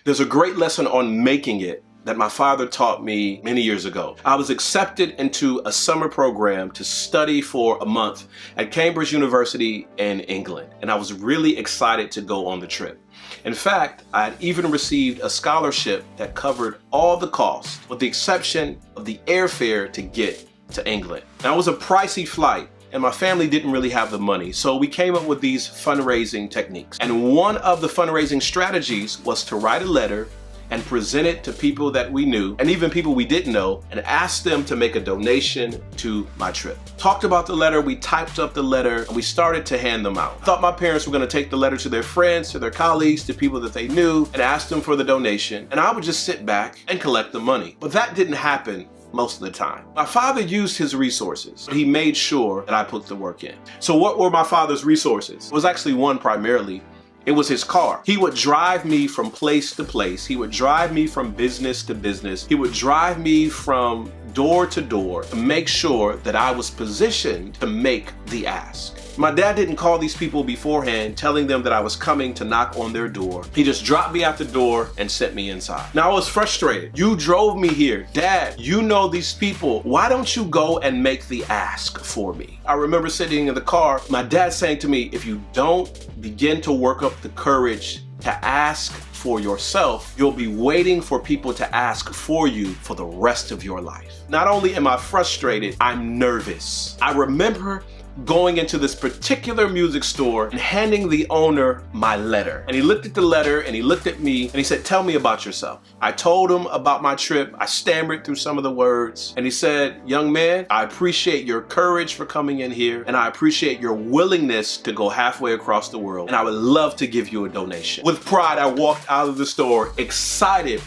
There's a great lesson on making it that my father taught me many years ago. I was accepted into a summer program to study for a month at Cambridge University in England, and I was really excited to go on the trip. In fact, I had even received a scholarship that covered all the costs, with the exception of the airfare to get to England. Now, it was a pricey flight, and my family didn't really have the money, so we came up with these fundraising techniques. And one of the fundraising strategies was to write a letter and present it to people that we knew and even people we didn't know, and ask them to make a donation to my trip. Talked about the letter, we typed up the letter, and we started to hand them out. Thought my parents were gonna take the letter to their friends, to their colleagues, to people that they knew, and ask them for the donation, and I would just sit back and collect the money. But that didn't happen most of the time. My father used his resources, but he made sure that I put the work in. So what were my father's resources? It was actually one primarily. It was his car. He would drive me from place to place. He would drive me from business to business. He would drive me from door to door to make sure that I was positioned to make the ask. My dad didn't call these people beforehand telling them that I was coming to knock on their door. He just dropped me out the door and sent me inside. Now, I was frustrated. You drove me here. Dad, you know these people. Why don't you go and make the ask for me? I remember sitting in the car, my dad saying to me, if you don't begin to work up the courage to ask for yourself, you'll be waiting for people to ask for you for the rest of your life. Not only am I frustrated, I'm nervous. I remember going into this particular music store and handing the owner my letter. And he looked at the letter and he looked at me and he said, tell me about yourself. I told him about my trip. I stammered through some of the words. And he said, young man, I appreciate your courage for coming in here, and I appreciate your willingness to go halfway across the world, and I would love to give you a donation. With pride, I walked out of the store excited,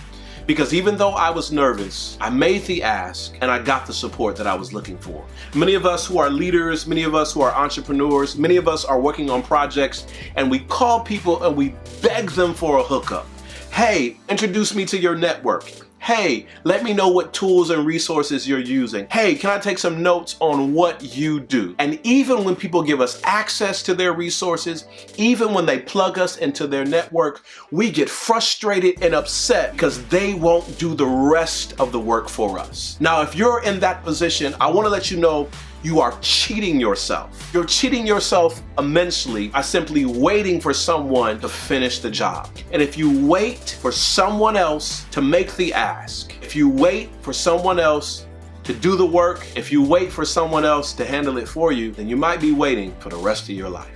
because even though I was nervous, I made the ask and I got the support that I was looking for. Many of us who are leaders, many of us who are entrepreneurs, many of us are working on projects, and we call people and we beg them for a hookup. Hey, introduce me to your network. Hey, let me know what tools and resources you're using. Hey, can I take some notes on what you do? And even when people give us access to their resources, even when they plug us into their network, we get frustrated and upset because they won't do the rest of the work for us. Now, if you're in that position, I want to let you know you are cheating yourself. You're cheating yourself immensely by simply waiting for someone to finish the job. And if you wait for someone else to make the ask, if you wait for someone else to do the work, if you wait for someone else to handle it for you, then you might be waiting for the rest of your life.